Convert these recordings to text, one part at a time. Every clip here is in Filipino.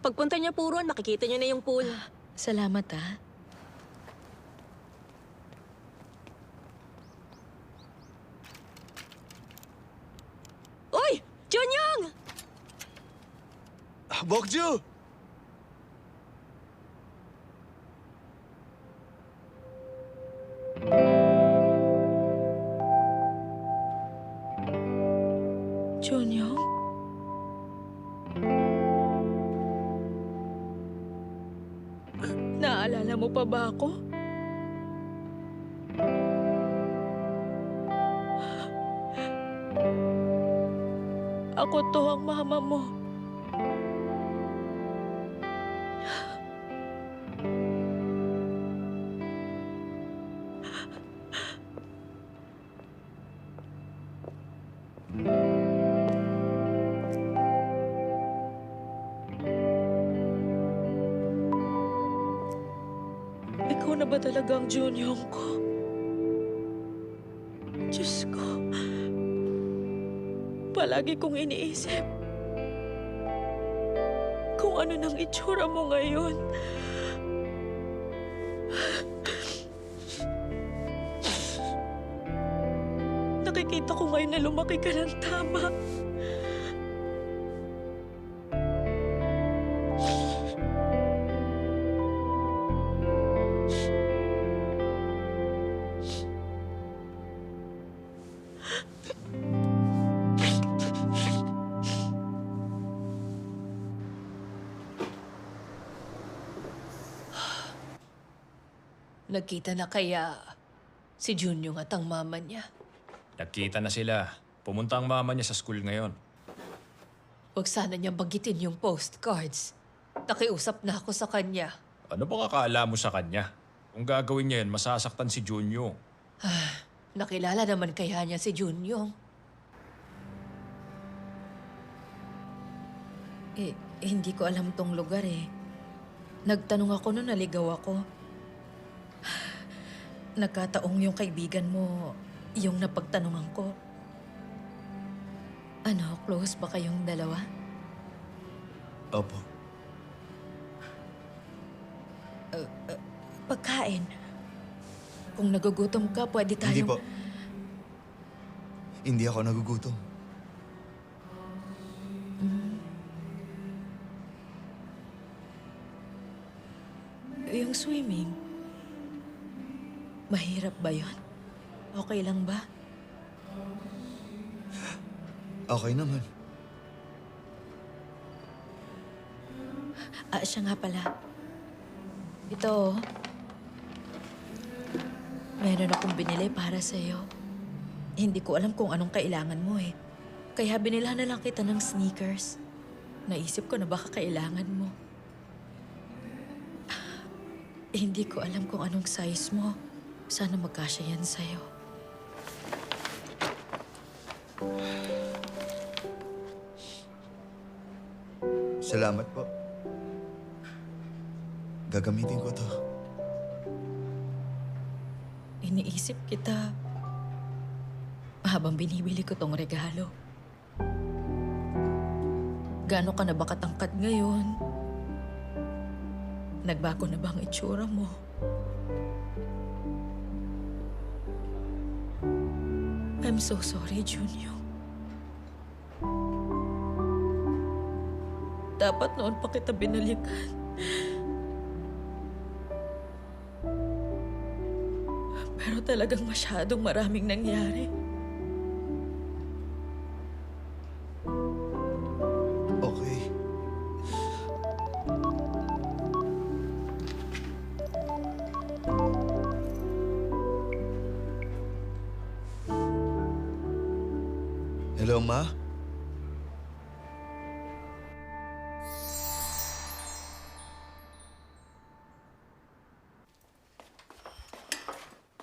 Pagpunta niya po ron, makikita niyo na yung pool. Salamat, ha? Uy! Junyong! Bokju! Junyong? Naalala mo pa ba ako? Ako to ang mama mo. Ikaw na ba talagang Junyong ko? Diyos ko. Palagi kong iniisip kung ano nang itsura mo ngayon. Nakikita ko ngayon na lumaki ka ng tama. Nagkita na kaya si Junyong at ang mama niya? Nagkita na sila. Pumunta ang mama niya sa school ngayon. Huwag sana niyang banggitin yung postcards. Nakiusap na ako sa kanya. Ano bang akala mo sa kanya? Kung gagawin niya yun, masasaktan si Junyo. Nakilala naman kaya niya si Junyong. Hindi ko alam tong lugar eh. Nagtanong ako nung naligaw ako. Nagkataong yung kaibigan mo, yung napagtanungan ko. Ano, close ba kayong dalawa? Opo. Pagkain. Kung nagugutom ka, pwede Hindi tayong... po. Hindi ako nagugutom. Yung swimming, mahirap ba yun? Okay lang ba? Okay naman. Siya nga pala. Ito, meron akong binili para sa'yo. Hindi ko alam kung anong kailangan mo eh. Kaya binilhan na lang kita ng sneakers. Naisip ko na baka kailangan mo. Hindi ko alam kung anong size mo. Sana magkasya yan sa'yo. Salamat po. Gagamitin ko to. Iniisip kita habang binibili ko tong regalo. Gaano ka na ba katangkad ngayon? Nagbago na ba ang itsura mo? I'm so sorry, Junyo. Dapat noon pa kita binalikan. Pero talagang masyadong maraming nangyari. Okay. Hello, Ma?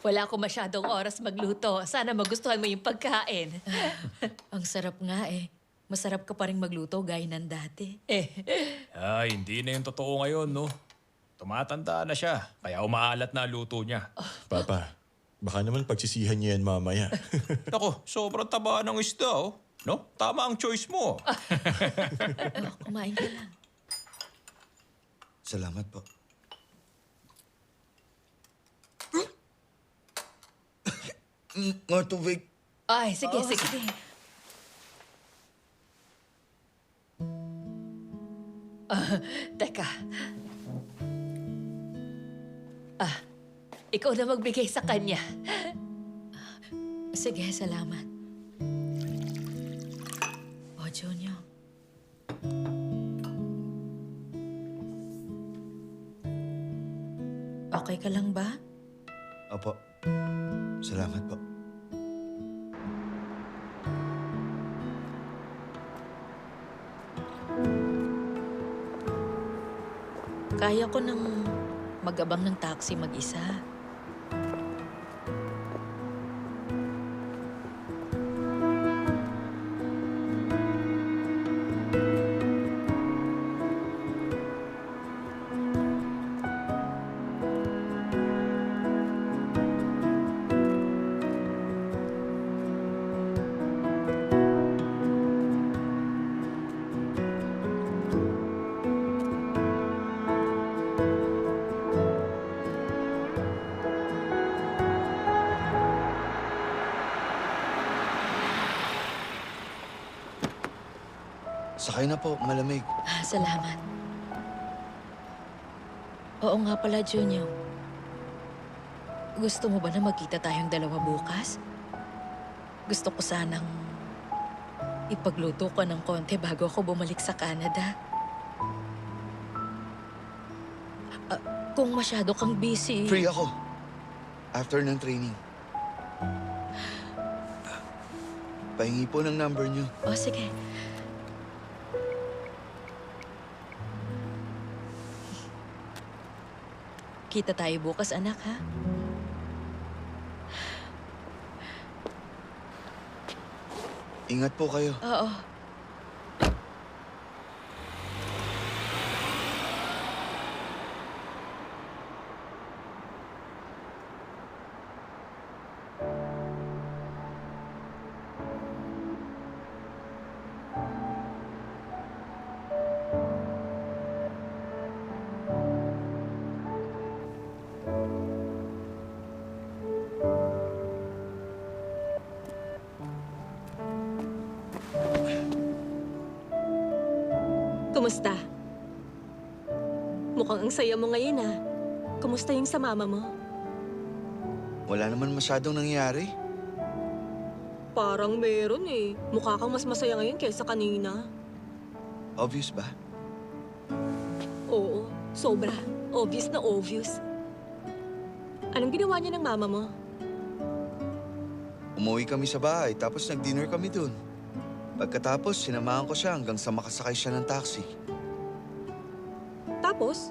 Wala akong masyadong oras magluto. Sana magustuhan mo yung pagkain. Ang sarap nga eh. Masarap ka pa rin magluto gaya ng dati. Ay, hindi na yung totoo ngayon, no? Tumatanda na siya, kaya umaalat na ang luto niya. Papa, baka naman pagsisihan niya yan mamaya. Nako, sobrang taba ng isda, oh. No? Tama ang choice mo. Kumain ka lang. Salamat po. Mga tubig. Ay, sige, sige. Teka. Ikaw na magbigay sa kanya. Sige, salamat. O, Junior. Okay ka lang ba? Opo. Salamat po. Kaya ko nang mag-abang ng taxi mag-isa. Sakay na po, malamig. Salamat. Oo nga pala, Junior. Gusto mo ba na magkita tayong dalawa bukas? Gusto ko sanang ipagluto ko ng konti bago ako bumalik sa Canada. Kung masyado kang busy... Free ako. After ng training. Pahingi po ng number niyo. O, sige. Kita tayo bukas, anak, ha? Ingat po kayo. Oo. Kumusta? Mukhang ang saya mo ngayon, ah. Kumusta yung sa mama mo? Wala naman masyadong nangyari. Parang meron eh. Mukha kang mas masaya ngayon kaysa kanina. Obvious ba? Oo, sobra. Obvious na obvious. Anong ginawa niya ng mama mo? Umuwi kami sa bahay tapos nag-dinner kami dun. Pagkatapos, sinamahan ko siya hanggang sa makasakay siya ng taxi. Tapos?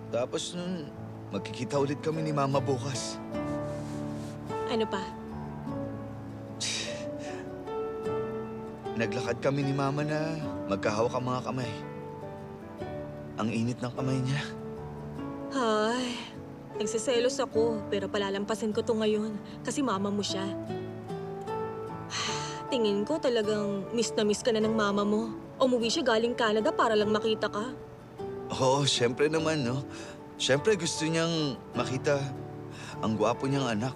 Tapos nun, magkikita ulit kami ni Mama bukas. Ano pa? Naglakad kami ni Mama na magkahawak ang mga kamay. Ang init ng kamay niya. Ay, nagsiselos ako pero palalampasin ko to ngayon kasi mama mo siya. Tingin ko talagang miss na miss ka na ng mama mo. Umuwi siya galing Canada para lang makita ka. Oo, syempre naman, no? Syempre gusto niyang makita ang gwapo niyang anak.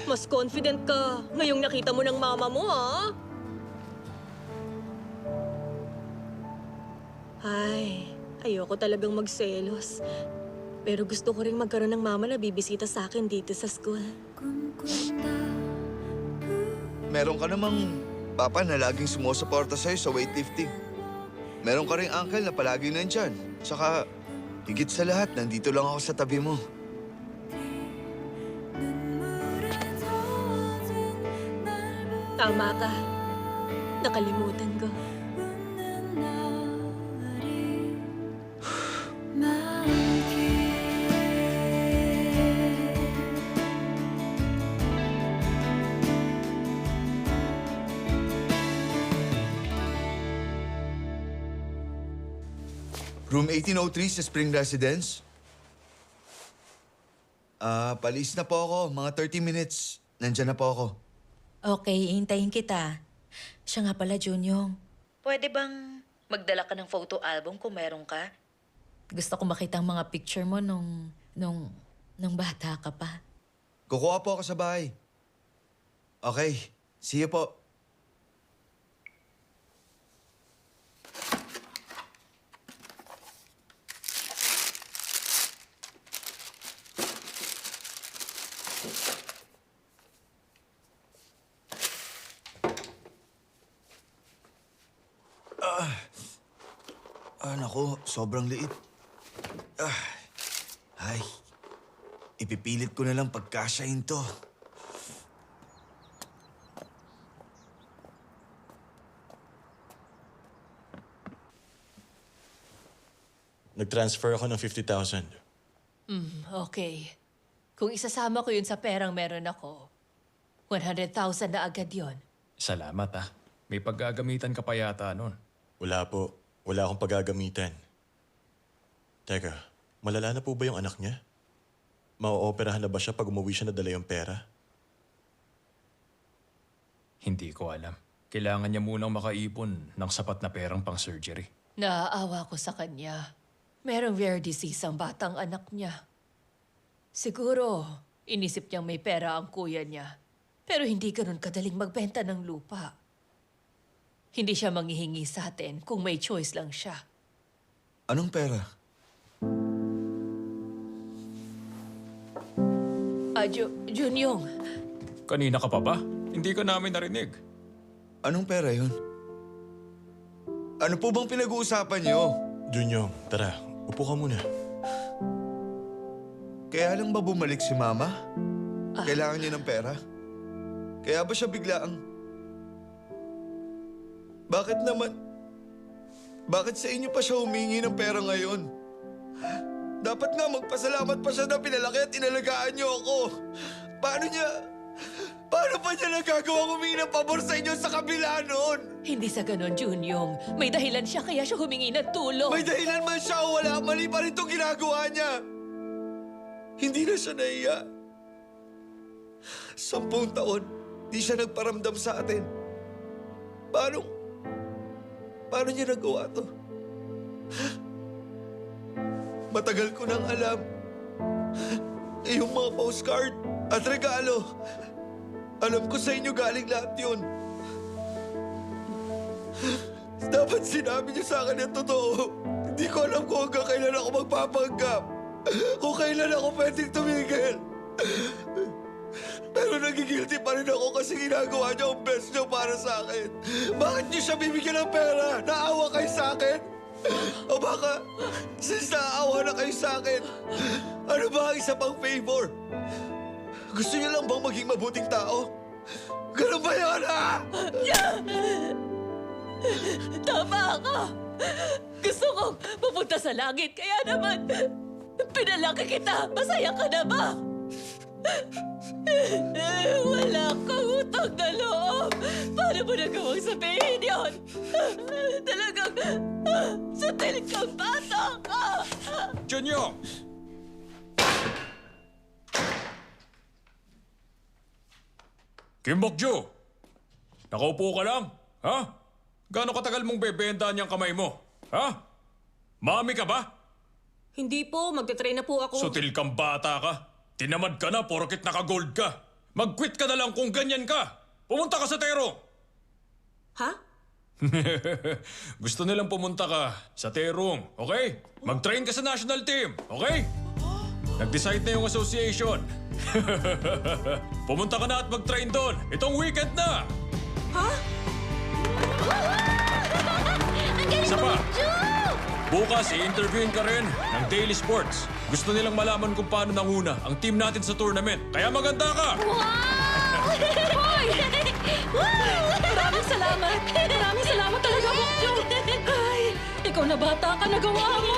Mas confident ka ngayong nakita mo ng mama mo, ah. Ay, ayoko talagang magselos. Pero gusto ko rin magkaroon ng mama na bibisita sa akin dito sa school. Meron ka namang papa na laging sumusuporta sa'yo sa weightlifting. Meron ka ring uncle na palagi nandyan. Tsaka, higit sa lahat, nandito lang ako sa tabi mo. Tama ka. Nakalimutan ko. Room 1803 sa Spring Residence. Palis na po ako. Mga 30 minutes. Nandyan na po ako. Okay, hintayin kita. Siya nga pala, Junior. Pwede bang Magdala ka ng photo album kung meron ka. Gusto ko makita ang mga picture mo nung bata ka pa. Kukuha po ako sa bahay. Okay, see you po. Naku, sobrang liit. Ay, ipipilit ko na lang pagkasyahin to. Nag-transfer ako ng 50,000. Okay. Kung isasama ko yun sa perang meron ako, 100,000 na agad yon. Salamat ah. May paggagamitan ka pa yata nun. Wala po. Wala akong paggagamitan. Teka, malala na po ba yung anak niya? Mao-operahan na ba siya pag umuwi siya na dala yung pera? Hindi ko alam. Kailangan niya munang makaipon ng sapat na perang pang surgery. Naaawa ko sa kanya. Merong rare disease ang batang anak niya. Siguro, inisip niyang may pera ang kuya niya. Pero hindi ganun kadaling magbenta ng lupa. Hindi siya manghihingi sa atin kung may choice lang siya. Anong pera? Junyong, Kanina ka pa ba? Hindi ka namin narinig. Anong pera yun? Ano po bang pinag-uusapan niyo? Junyong, tara. Upo ka muna. Kaya lang ba bumalik si Mama? Kailangan niya ng pera? Kaya ba siya biglaang... Bakit naman? Bakit sa inyo pa siya humingi ng pera ngayon? Dapat nga magpasalamat pa siya na pinalaki at inalagaan niyo ako. Paano pa niya nagagawang humingi ng pabor sa inyo sa kabila noon? hindi sa ganon, Junyong. May dahilan siya kaya siya humingi ng tulong. May dahilan man siya o wala, mali pa rin itong ginagawa niya. Hindi na siya nahiya. 10 taon, di siya nagparamdam sa atin. Paano niya nagawa to? Matagal ko nang alam. Yung mga postcard at regalo. Alam ko sa inyo galing lahat yun. Dapat sinabi niyo sa akin ang totoo. Hindi ko alam kung hanggang kailan ako magpapanggap. Kung kailan ako pwedeng tumigil. Pero nagigilty pa rin ako kasi ginagawa niyo ang best niyo para sa akin. Bakit niyo siya bibigyan ng pera? Naawa kayo sa akin? O baka, since naaawa na kayo sa akin, ano ba ang isa pang favor? Gusto niyo lang bang maging mabuting tao? Ganun ba yan, ha? Tama ka! Gusto kong pupunta sa langit, kaya naman pinalaki kita. Masaya ka na ba? Wala kang utang na loob. Paano mo nagawang sabihin yun? Talagang sutil kang bata ka. Junyong! Kim Bokju! Nakaupo ka lang? Ha? Gaano katagal mong bebenta niyang kamay mo? Ha? Mami ka ba? Hindi po, magte-train na po ako. Sutil kang bata ka. Tinamad ka na porket naka-gold ka. Mag-quit ka na lang kung ganyan ka. Pumunta ka sa Terong. Ha? Gusto nilang pumunta ka sa Terong, okay? Mag-train ka sa national team, okay? Nag-decide na yung association. Pumunta ka na at mag-train doon. Itong weekend na. Ha? Isa pa. Bukas, i-interviewin ka rin ng Daily Sports. Gusto nilang malaman kung paano nanguna ang team natin sa tournament. Kaya maganda ka! Maraming salamat! Maraming salamat talaga, Bokjo! Ay, ikaw na bata ka, nagawa mo!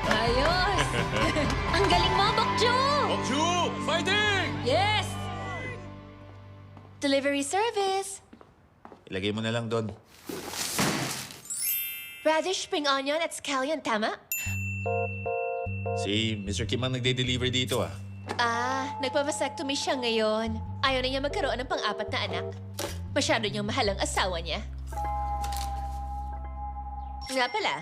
Ayos! Ang galing mo, Bokjo! Bokju! Fighting! Yes! Delivery service. Ilagay mo na lang doon. Radish, spring onion at scallion, tama? Si Mr. Kim ang nagde-deliver dito Nagpa-vasectomy siya ngayon. Ayaw na niya magkaroon ng pang-apat na anak. Masyado niyang mahal ang asawa niya. Nga pala,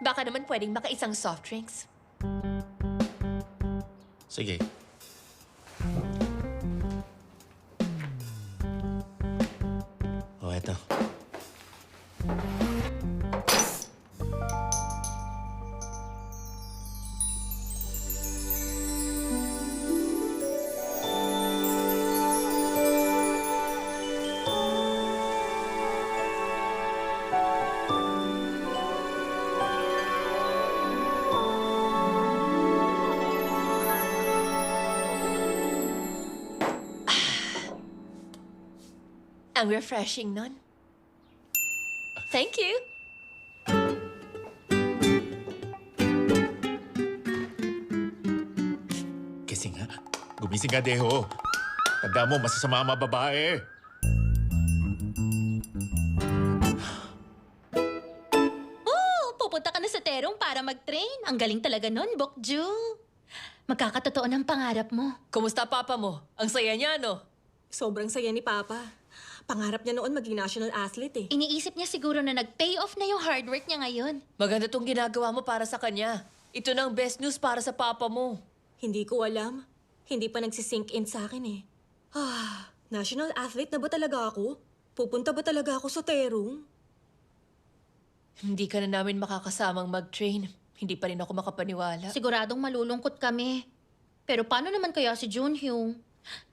baka naman pwedeng makaisang soft drinks. Sige. Oh, eto. Ang refreshing nun. Thank you. Kasi nga, gumising ka, Deho. Tanda mo, masasama ang mga babae. Pupunta ka na sa terong para mag-train. Ang galing talaga nun, Bokju. Magkakatotoo ng pangarap mo. Kumusta papa mo? Ang saya niya, no? Sobrang saya ni Papa. Pangarap niya noon maging national athlete eh. Iniisip niya siguro na nag-pay off na yung hard work niya ngayon. Maganda tong ginagawa mo para sa kanya. Ito na ang best news para sa papa mo. Hindi ko alam. Hindi pa nagsisink in sa akin eh. National athlete na ba talaga ako? Pupunta ba talaga ako sa terong? Hindi ka na namin makakasamang mag-train. Hindi pa rin ako makapaniwala. Siguradong malulungkot kami. Pero paano naman kaya si Junhyung?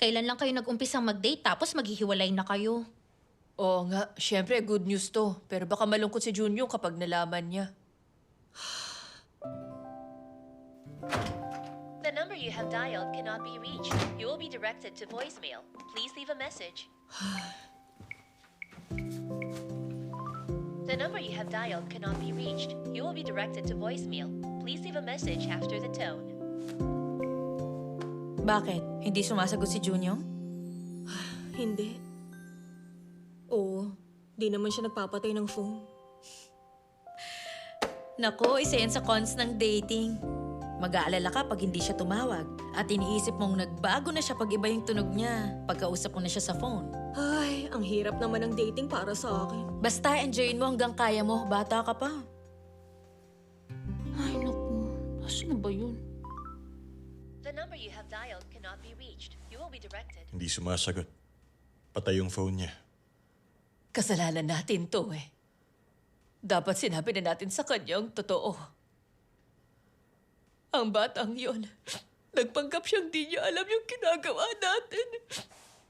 Kailan lang kayo nag-umpisang mag-date tapos maghihiwalay na kayo? Oo nga, syempre good news to. Pero baka malungkot si Junyo kapag nalaman niya. The number you have dialed cannot be reached. You will be directed to voicemail. Please leave a message. The number you have dialed cannot be reached. You will be directed to voicemail. Please leave a message after the tone. Bakit? Hindi sumasagot si Junyong? Hindi. Oo, di naman siya nagpapatay ng phone. Nako, isa yan sa cons ng dating. Mag-aalala ka pag hindi siya tumawag. At iniisip mong nagbago na siya pag iba yung tunog niya. Pagkausap mo na siya sa phone. Ay, ang hirap naman ng dating para sa akin. Basta enjoyin mo hanggang kaya mo. Bata ka pa. Ay, naku. Asan na ba yun? The number you have dialed cannot be reached. You will be directed. Hindi sumasagot. Patay yung phone niya. Kasalanan natin to eh. Dapat sinabi na natin sa kanya ang totoo. Ang batang yon, nagpanggap siyang di niya alam yung ginagawa natin.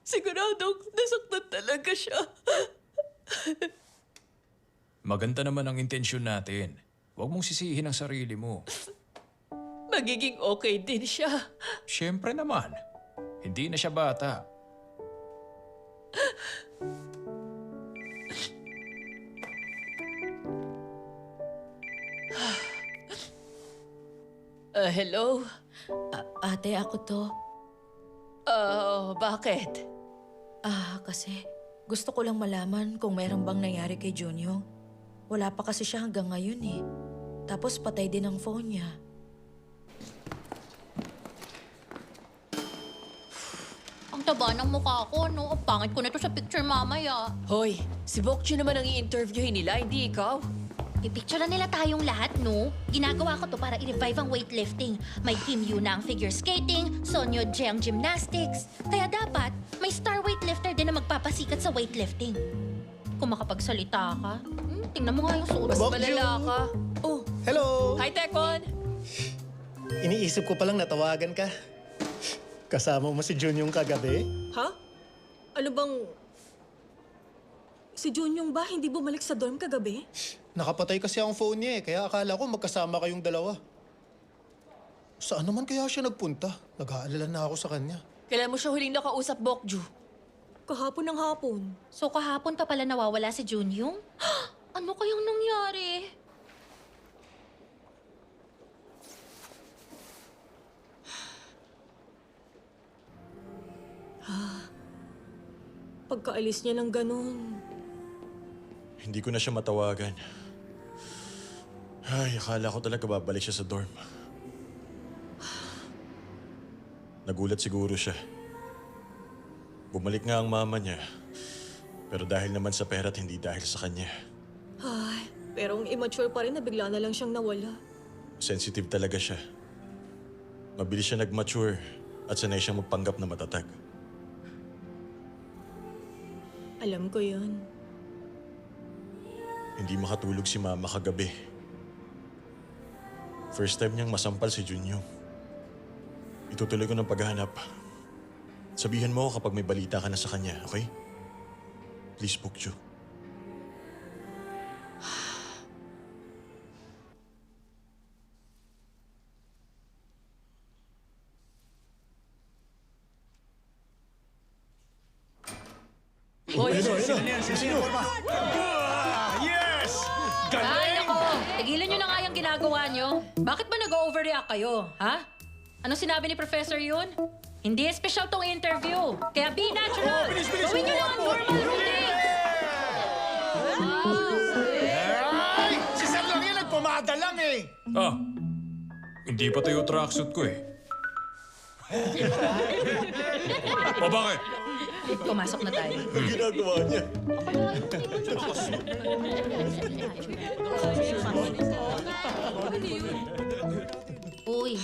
Siguradong nasaktan talaga siya. Maganda naman ang intensyon natin. Huwag mong sisihin ang sarili mo. Magiging okay din siya. Siyempre naman. Hindi na siya bata. Hello? Ate, ako to. Bakit? Kasi gusto ko lang malaman kung meron bang nangyari kay Junyo. Wala pa kasi siya hanggang ngayon eh. Tapos patay din ang phone niya. Ang taba ng mukha ko, no? Ang pangit ko na to sa picture mamaya. Hoy, si Bokchi naman ang i-interviewin nila, hindi ikaw. Ipicture na nila tayong lahat, no? Ginagawa ko to para i-revive ang weightlifting. May Kim Yuna ang figure skating, Sonyo Jae ang gymnastics. Kaya dapat, may star weightlifter din na magpapasikat sa weightlifting. Kung makapagsalita ka, tingnan mo nga yung suot. Mas Bokju! malala ka. Oh, Hello! Hi, Tekon! Iniisip ko palang natawagan ka. Kasama mo si Jun yung kagabi? ha? Ano bang... Si Junyong ba hindi bumalik sa dorm kagabi? Nakapatay kasi ang phone niya eh, kaya akala ko magkasama kayong dalawa. Saan naman kaya siya nagpunta? Nag-aalala na ako sa kanya. Kailan mo siya huling nakausap, Bokju? Kahapon ng hapon. So kahapon pa pala nawawala si Junyong? Ano kayang nangyari? Pagkaalis niya ng ganun. Hindi ko na siya matawagan. Ay, akala ko talaga babalik siya sa dorm. Nagulat siguro siya. Bumalik nga ang mama niya. Pero dahil naman sa pera at hindi dahil sa kanya. Ay, pero ang immature pa rin na bigla na lang siyang nawala. Sensitive talaga siya. Mabilis siya nag-mature at sanay siyang magpanggap na matatag. Alam ko yun. Hindi makatulog si Mama kagabi. First time niyang masampal si Junyo. Itutuloy ko ng paghahanap. Sabihan mo ako kapag may balita ka na sa kanya, okay? Please, Bokju. Ay, nako! Tigilan nyo na nga yung ginagawa nyo. Bakit ba nag-overreact kayo, ha? Ano sinabi ni Professor yun? Hindi special tong interview. Kaya be natural. Gawin nyo lang ang normal routine. Ay! Si Sir lang yan, nagpumada lang eh! Ah, hindi pa tayo tracksuit ko eh. O bakit? Pumasok na tayo. Ang ginagawa niya. Uy,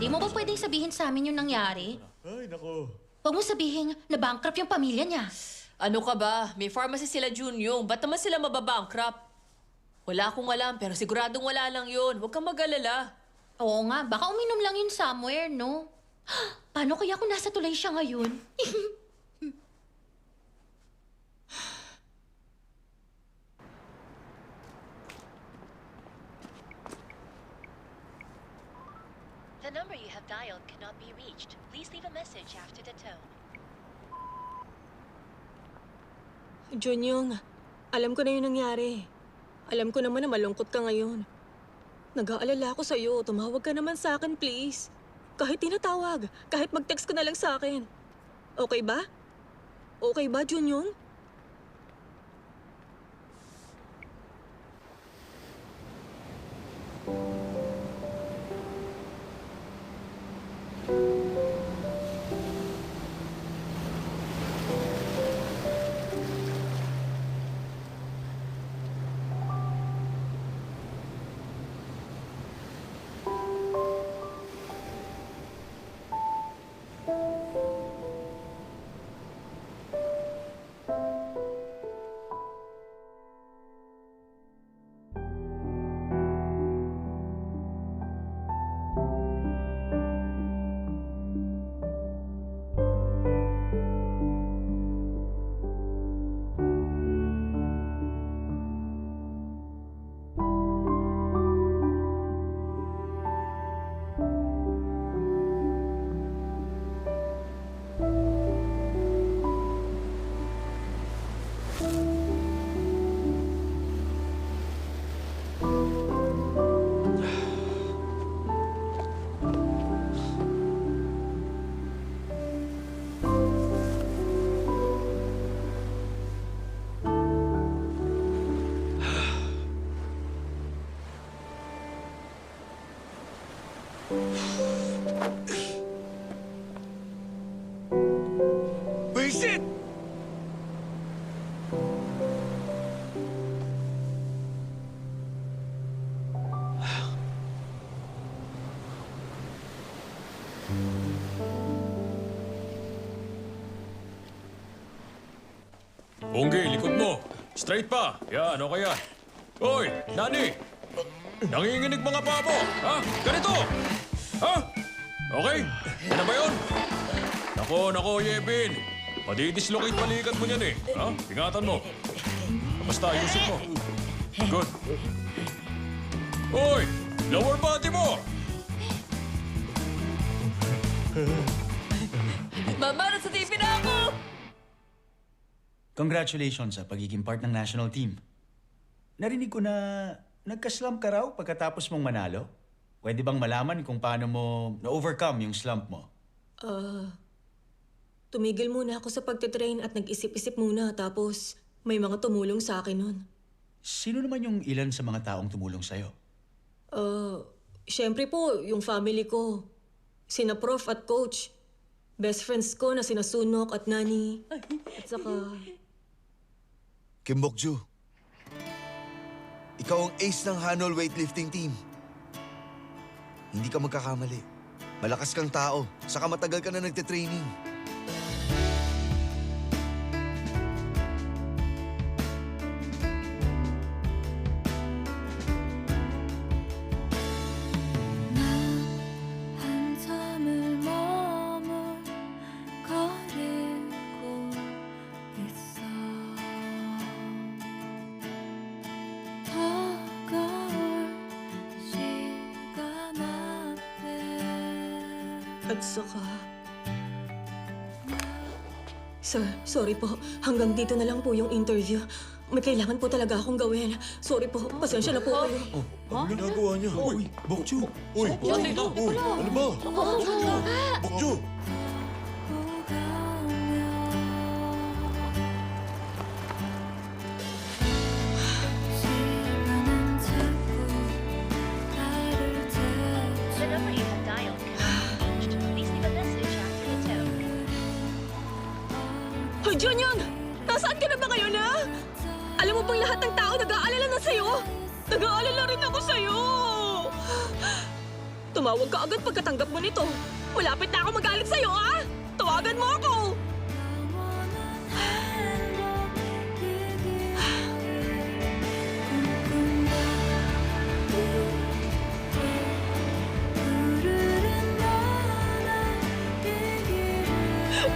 di mo ba pwedeng sabihin sa amin yung nangyari? Ay, nako. Huwag mo sabihin na bankrupt yung pamilya niya. Ano ka ba? May pharmacy sila Junyong. Ba't naman sila mababankrupt? Wala akong alam, pero siguradong wala lang yun. Huwag kang mag-alala. Oo nga, baka uminom lang yun somewhere, no? Paano kaya kung nasa tulay siya ngayon? The number you have dialed cannot be reached. Please leave a message after the tone. Junyong, alam ko na yung nangyari. Alam ko naman na malungkot ka ngayon. Nag-aalala ako sa'yo. Tumawag ka naman sa akin, please. Kahit tinatawag, kahit mag-text ka na lang sa akin. Okay ba? Okay ba, Junyong? Visit! Ongge, likod mo. Straight pa. Yan, okay yan. Hoy, Nani! Nanginginig mga pabo. Ha? Ganito! Ha? Okay? Ano ba yun? Nako, Yevin. Madidislocate balikat mo niyan eh. Ha? Ingatan mo. Basta, ayusin mo. Good. Hoy! Lower body mo! Mama, nasa TV na ako! Congratulations sa pagiging part ng national team. Narinig ko na nagka-slump ka raw pagkatapos mong manalo. Pwede bang malaman kung paano mo na-overcome yung slump mo? Tumigil muna ako sa pagtitrain at nag-isip-isip muna tapos may mga tumulong sa akin nun. Sino naman yung ilan sa mga taong tumulong sa'yo? Siyempre po, yung family ko. Sina Prof at Coach. Best friends ko na sina Sunok at Nani. At saka Kim Bokju, ikaw ang ace ng Hanol weightlifting team. Hindi ka magkakamali. Malakas kang tao, saka matagal ka na nagte-training. 한참을 머뭇거리고 있어 다가올 시간 앞에 At saka... Sir, sorry po. Hanggang dito na lang po yung interview. May kailangan po talaga akong gawin. Sorry po. Pasensya na po kayo. Ano ginagawa niya? Uy, Bokju! Uy, ano ba? Bokju! 시간은 자꾸 나를 The number you have dialed cannot be reached. Please leave a message after the tone. Hoy, Junyon! Nasaan ka na ba ngayon, ha? Alam mo bang lahat ng tao nag-aalala na sa'yo? Nag-aalala rin ako sa'yo! Tumawag ka agad pagkatanggap mo nito. Malapit na ako magalit sa'yo, ha? Tawagan mo ako!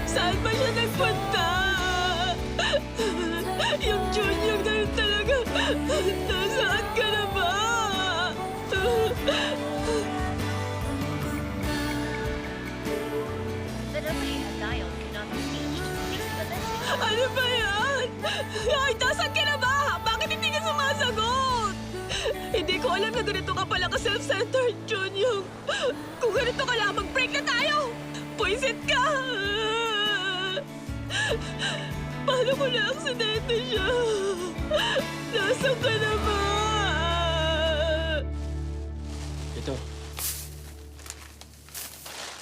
Saan ba siya nagpunta? Yung Junior na rin talaga. Nasaan ka na ba? The number you have dialed cannot be reached. Please leave a message. Ano ba yan? Ay, nasaan ka na ba? Bakit hindi ka sumasagot? Hindi ko alam na ganito ka pala ka-self-centered, Junior. Kung ganito ka lang, mag-break na tayo! Puisit ka! Paano ko na-aksidente siya? Nasaan ka na ba? Ito.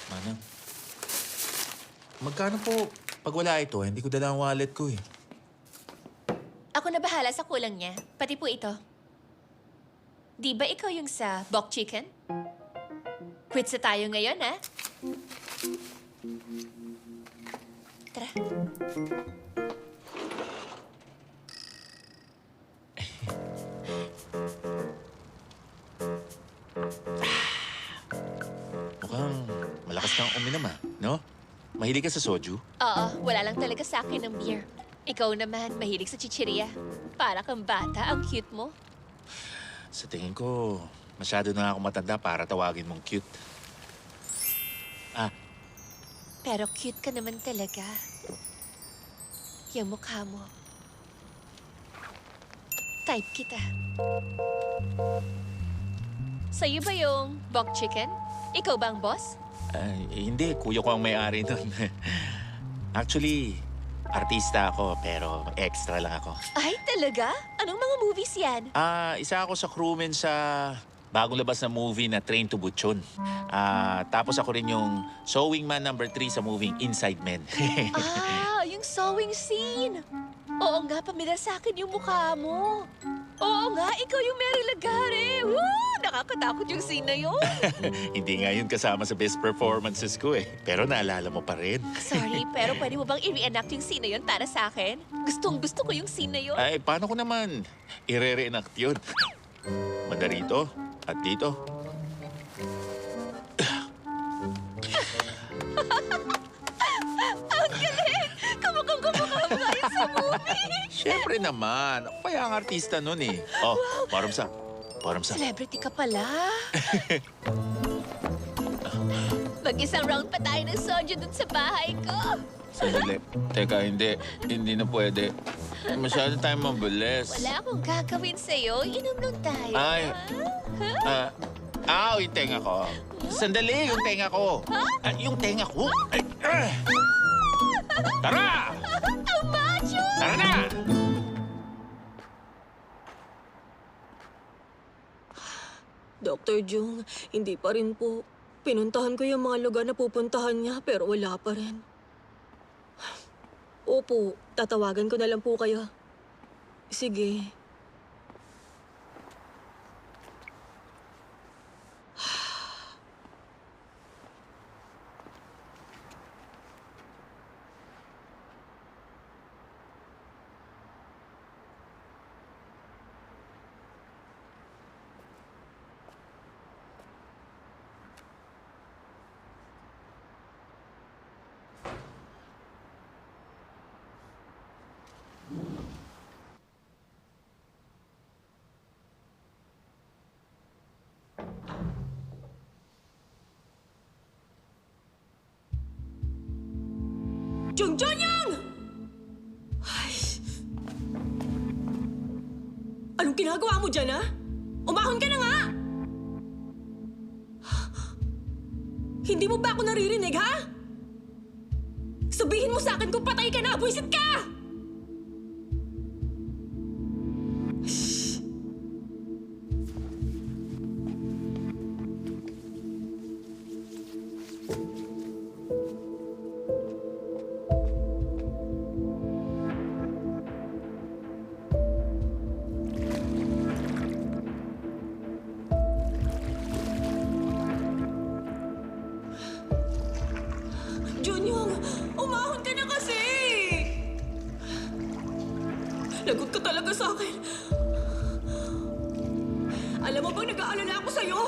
Manang. Magkano po pag wala ito? Hindi ko dala ang wallet ko eh. Ako na bahala sa kulang niya. Pati po ito. Di ba ikaw yung sa bok chicken? Quit sa tayo ngayon, ha? Tara. Mukhang malakas kang uminom ah, no? Mahilig ka sa soju? Oo, wala lang talaga sa akin ng beer. Ikaw naman, mahilig sa chichirya. Para kang bata, ang cute mo. Sa tingin ko, masyado na ako matanda para tawagin mong cute. Ah, Pero cute ka naman talaga. Yung mukha mo. Type kita. Sa'yo ba yung bok chicken? Ikaw ba ang boss? hindi. Kuya ko ang may-ari nun. Actually, artista ako, pero extra lang ako. Ay, talaga? Anong mga movies yan? Isa ako sa crewman sa bagong labas na movie na Train to Busan. Tapos ako rin yung sewing man number 3 sa movie Inside Men. Yung sewing scene. Oo nga, pamilya sa akin yung mukha mo. Oo nga, ikaw yung Mary Lagare. Woo! Nakakatakot yung scene na yun. Hindi nga yun kasama sa best performances ko eh. Pero naalala mo pa rin. Sorry, pero pwede mo bang i-reenact yung scene na yun para sa akin? Gustong-gusto ko yung scene na yun. Ay, paano ko naman i-re-reenact yun? Banda rito at dito. Ang galing! Kamukhang-kumukha mo nga yun sa movie. Siyempre naman. Ako kaya ang artista nun eh. Oh, paramsa. Paramsa. Celebrity ka pala. Mag-isang round pa tayo ng soju dun sa bahay ko. Sandali. Teka, hindi. Hindi na pwede. Masyado tayong mabilis. Wala akong gagawin sa'yo. Inom lang tayo. Ay. ha? Yung tenga ko. Sandali, yung tenga ko. Yung tenga ko. Ay, Tara! Ang macho! Tara na! Dr. Jung, hindi pa rin po. Pinuntahan ko yung mga lugar na pupuntahan niya pero wala pa rin. Opo, tatawagan ko na lang po kayo. Sige. Jungyang! Ay. Anong ginagawa mo dyan, ha? Umahon ka na nga! Hindi mo ba ako naririnig, ha? Sabihin mo sa akin kung patay ka na! Buwisit ka! Junyong, umahon ka na kasi! Lagot ka talaga sa akin. Alam mo bang nag-aalala ako sa'yo?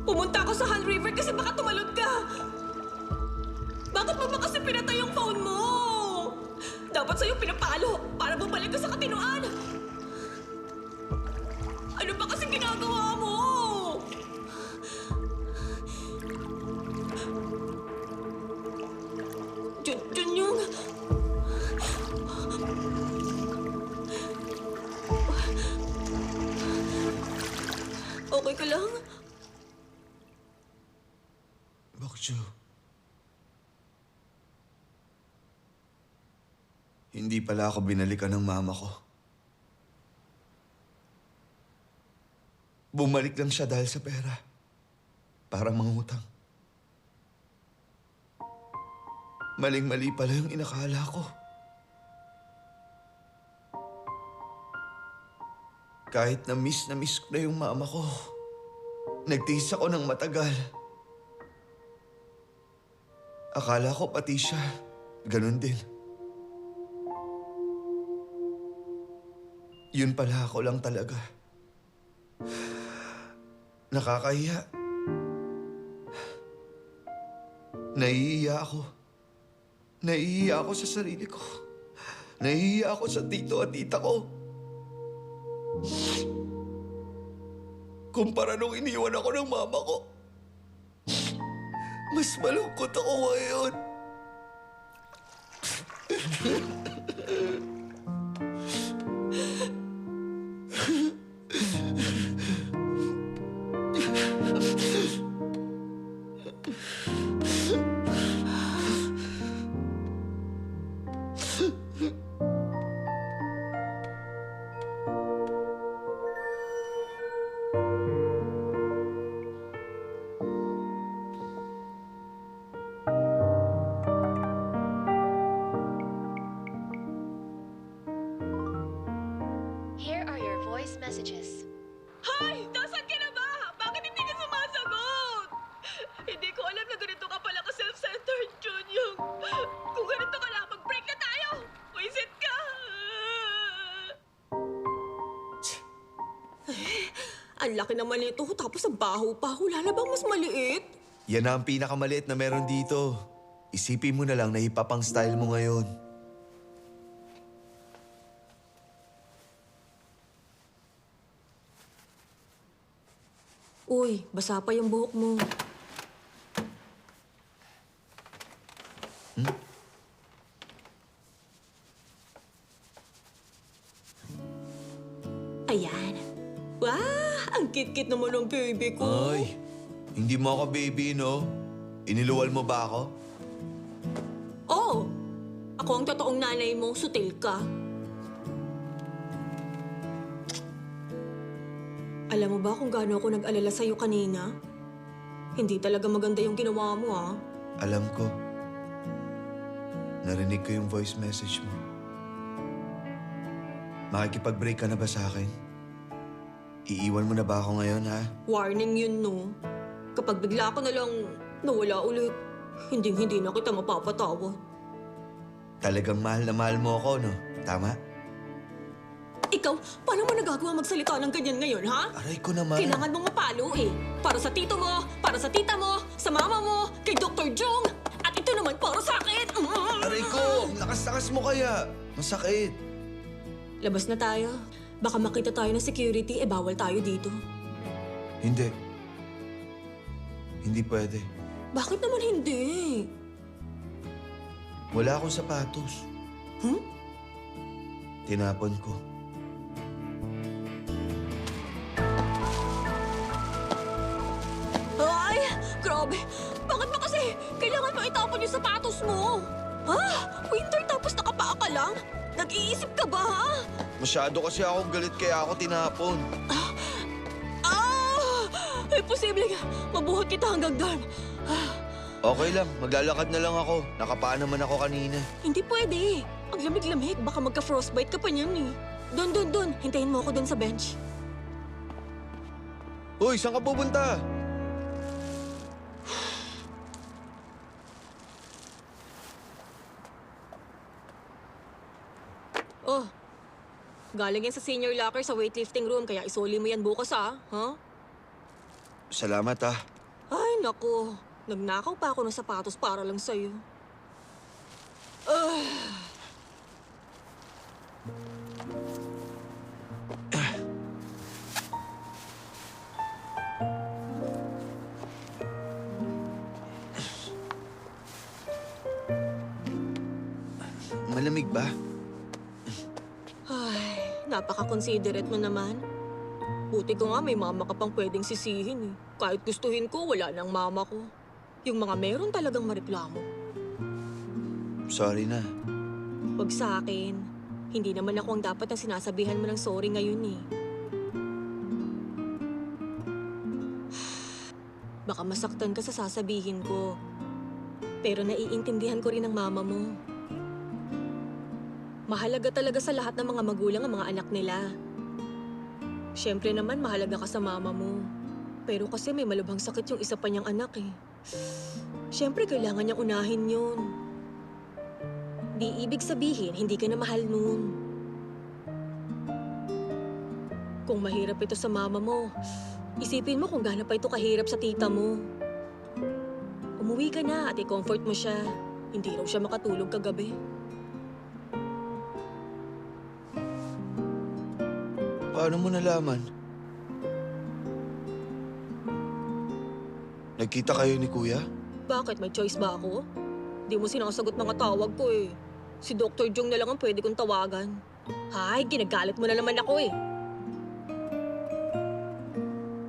Pumunta ako sa Han River kasi baka tumalon ka. Bakit mo ba kasi pinatay yung phone mo? Dapat sa'yo pinapalo para bumalik ka sa katinuan. Ano ba kasi ginagawa mo? Junyong! Okay ka lang? Bokju. Hindi pala ako binalikan ng mama ko. Bumalik lang siya dahil sa pera. Para mangutang. Maling-mali pala yung inakala ko. Kahit na miss ko na yung mama ko, nagtiis ako ng matagal. Akala ko pati siya, ganun din. Yun pala ako lang talaga. Nakakahiya. Nahihiya ako. Nahihiya ako sa sarili ko. Nahihiya ako sa tito at tita ko. Kumpara nung iniwan ako ng mama ko, mas malungkot ako ngayon. Here are your voice messages. Hay! Nasaan ka na ba? Bakit hindi ka sumasagot? Hindi ko alam na ganito ka pala ka-self-centered, Junyong. Kung ganito ka lang, mag-break na tayo! Wisit ka! Ang laki naman nito, tapos ang baho pa. Wala na bang mas maliit? Yan na ang pinakamaliit na meron dito. Isipin mo na lang na hip-hop ang style mo ngayon. Uy, basa pa yung buhok mo. Ayan. Wah! Ang kit-kit naman ng baby ko. Ay, hindi mo ako baby, no? Iniluwal mo ba ako? Oo. Ako ang totoong nanay mo, sutil ka. Alam mo ba kung gaano ako nag-alala sa'yo kanina? Hindi talaga maganda yung ginawa mo, ah. Alam ko. Narinig ko yung voice message mo. Makikipag-break ka na ba sa akin? Iiwan mo na ba ako ngayon, ha? Warning yun, no? Kapag bigla ka na lang nawala ulit, hindi na kita mapapatawa. Talagang mahal na mahal mo ako, no? Tama? Ikaw, paano mo nagagawa magsalita ng ganyan ngayon, ha? Aray ko naman. Kailangan mong mapalo eh. Para sa tito mo, para sa tita mo, sa mama mo, kay Dr. Jong, at ito naman para sa akin. Aray ko! Lakas-lakas mo kaya. Masakit. Labas na tayo. Baka makita tayo ng security, bawal tayo dito. Hindi. Hindi pwede. Bakit naman hindi? Wala akong sapatos. Tinapon ko. Ay! Grabe! Bakit ba kasi kailangan mo itapon yung sapatos mo? Ha? Winter tapos nakapaa ka lang? Nag-iisip ka ba, ha? Masyado kasi akong galit kaya ako tinapon. Posible nga. Mabuhat kita hanggang doon. Okay lang, maglalakad na lang ako. Nakapaa naman ako kanina. Hindi pwede. Ang lamig-lamig. Baka magka-frostbite ka pa niyan eh. Doon. Hintayin mo ako doon sa bench. Uy, saan ka pupunta? Oh, galing yan sa senior locker sa weightlifting room, kaya isoli mo yan bukas, ha? Huh? Salamat, ha. Ay, naku. Nagnakaw pa ako ng sapatos para lang sa'yo. Malamig ba? Ay, napaka-considerate mo naman. Buti ko nga may mama ka pang pwedeng sisihin eh. Kahit gustuhin ko, wala nang mama ko. Yung mga meron talagang mareklamo. Sorry na. Wag sa akin. Hindi naman ako ang dapat na sinasabihan mo ng sorry ngayon eh. Baka masaktan ka sa sasabihin ko. Pero naiintindihan ko rin ang mama mo. Mahalaga talaga sa lahat ng mga magulang ang mga anak nila. Siyempre naman, mahalaga ka sa mama mo. Pero kasi may malubhang sakit yung isa pa niyang anak eh. Siyempre, kailangan niyang unahin yun. Di ibig sabihin, hindi ka na mahal nun. Kung mahirap ito sa mama mo, isipin mo kung gaano pa ito kahirap sa tita mo. Umuwi ka na at i-comfort mo siya. Hindi raw siya makatulog kagabi. Paano mo nalaman? Nagkita kayo ni Kuya? Bakit? May choice ba ako? Di mo sinasagot mga tawag ko eh. Si Dr. Jong na lang ang pwede kong tawagan. Hay, ginagalit mo na naman ako eh.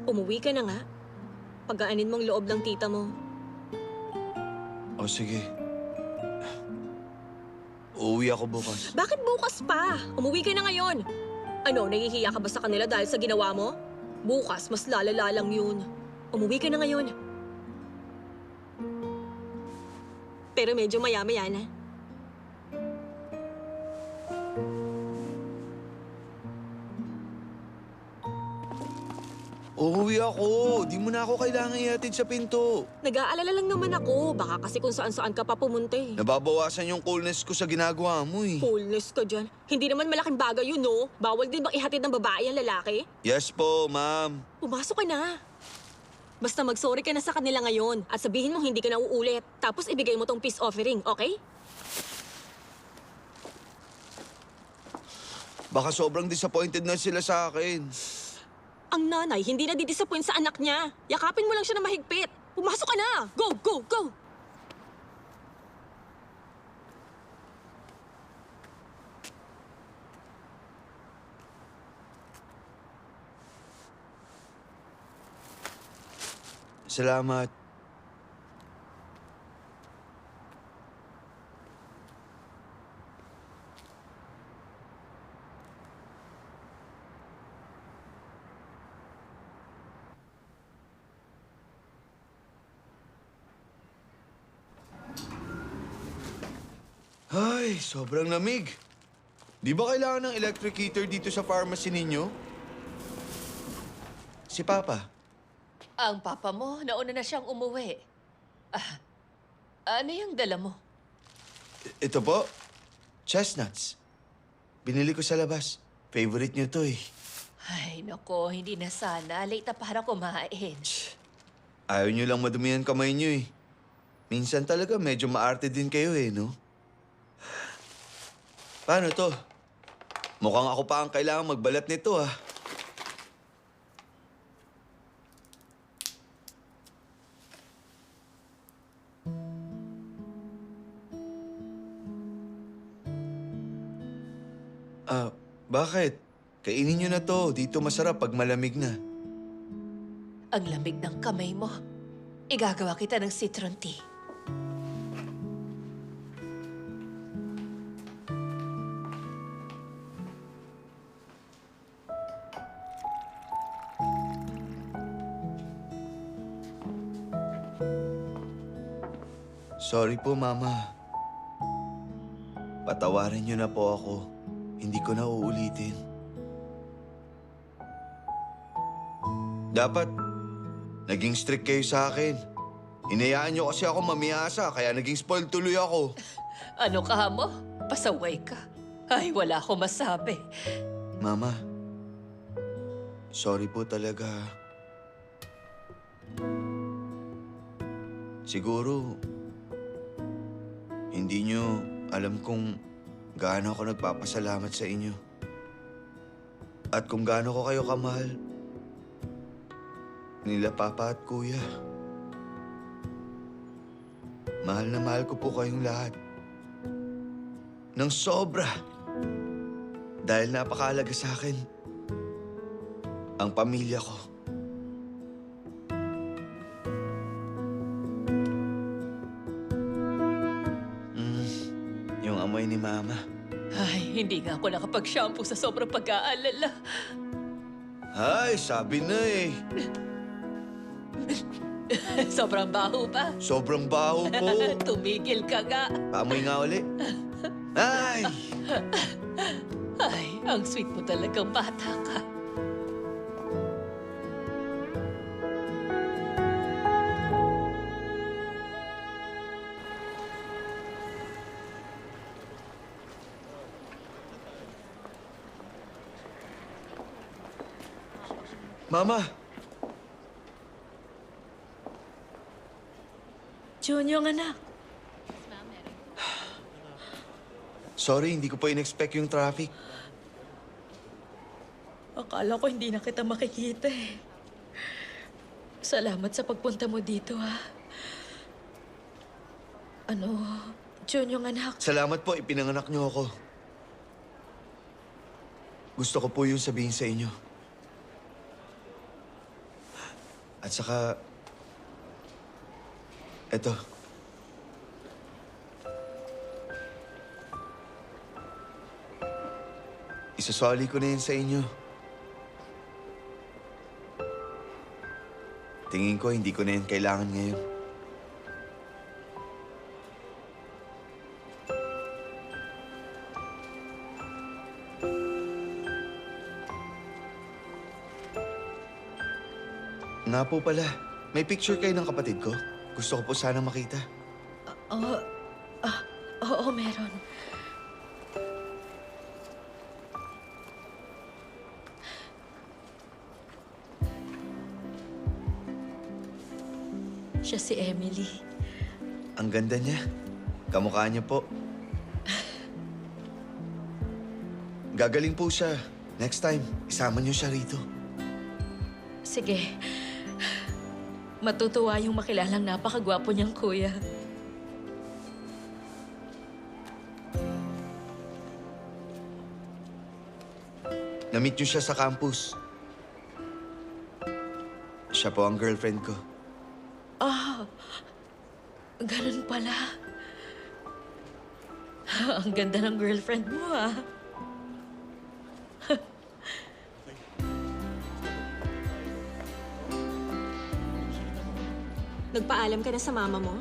Umuwi ka na nga. Pagaanin mong loob ng tita mo. O sige. Uuwi ako bukas. Bakit bukas pa? Umuwi ka na ngayon. Ano, nahihiya ka ba sa kanila dahil sa ginawa mo? Bukas, mas lalala lang yun. Umuwi ka na ngayon. Pero medyo maya-maya na. Uuwi ako. Di mo na ako kailangan ihatid sa pinto. Nag-aalala lang naman ako. Baka kasi kung saan-saan ka pa pumunta eh. Nababawasan yung coolness ko sa ginagawa mo eh. Coolness ka dyan. Hindi naman malaking bagay yun, no? Bawal din bang ihatid ng babae ang lalaki? Yes po, ma'am. Pumasok ka na. Basta mag-sorry ka na sa kanila ngayon at sabihin mo hindi ka na uulit. Tapos ibigay mo tong peace offering, okay? Baka sobrang disappointed na sila sa akin. Ang nanay hindi na didisappoint sa anak niya. Yakapin mo lang siya na mahigpit. Pumasok ka na! Go, go, go! Salamat. Ay, sobrang lamig. Di ba kailangan ng electric heater dito sa pharmacy ninyo? Si Papa. Ang papa mo, nauna na siyang umuwi. Ano yung dala mo? Ito po, chestnuts. Binili ko sa labas. Favorite niyo to eh. Ay, nako, hindi na sana. Late na para kumain. Ayaw niyo lang madumihan kamay niyo eh. Minsan talaga medyo maarte din kayo eh, no? Paano to? Mukhang ako pa ang kailangan magbalat nito ah. Bakit? Kainin niyo na to. Dito masarap pag malamig na. Ang lamig ng kamay mo. Igagawa kita ng citron tea. Sorry po, Mama. Patawarin niyo na po ako. Hindi ko na uulitin. Dapat, naging strict kayo sa akin. Hinayaan niyo kasi ako mamiyasa, kaya naging spoiled tuloy ako. Ano ka mo? Pasaway ka. Ay, wala akong masabi. Mama, sorry po talaga. Siguro, hindi niyo alam kung gaano ako nagpapasalamat sa inyo. At kung gaano ko kayo kamahal. Nila Papa at Kuya. Mahal na mahal ko po kayong lahat. Nang sobra. Dahil napakahalaga sa akin ang pamilya ko. Yung amoy ni Mama. Ay, hindi nga ako nakapag-shampoo sa sobrang pag-aalala. Ay, sabi na eh. Sobrang baho pa. Sobrang baho po. Tumigil ka nga. Paamoy nga uli. Ay! Ay, ang sweet mo talagang bata ka. Mama! Junior, anak. Sorry, hindi ko pa in-expect yung traffic. Akala ko hindi na kita makikita eh. Salamat sa pagpunta mo dito, ha. Junior, anak. Salamat po, ipinanganak niyo ako. Gusto ko po yung sabihin sa inyo. At saka, eto. Isasoli ko na yan sa inyo. Tingin ko hindi ko na yan kailangan ngayon. Nga po pala, may picture kayo ng kapatid ko. Gusto ko po sana makita. Oo, meron. Siya si Emily. Ang ganda niya. Kamukha niya po. Gagaling po siya. Next time, isama niyo siya rito. Sige. Matutuwa yung makilalang napakagwapo niyang kuya. Na-meet niyo siya sa campus. Siya po ang girlfriend ko. Ganun pala. Ang ganda ng girlfriend mo, ah. Nagpaalam ka na sa mama mo?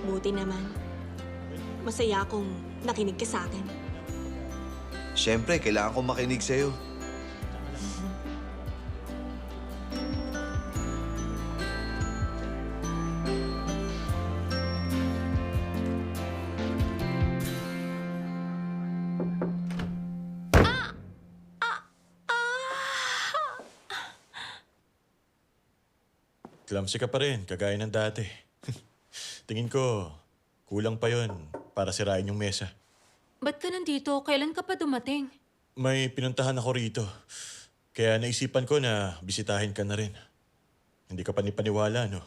Buti naman. Masaya akong nakinig ka sa akin. Siyempre, kailangan ko makinig sa'yo. Clumsy ka pa rin, kagaya ng dati. Tingin ko, kulang pa yon para sirain yung mesa. Ba't ka nandito? Kailan ka pa dumating? May pinuntahan ako rito. Kaya naisipan ko na bisitahin ka na rin. Hindi ka panipaniwala, no?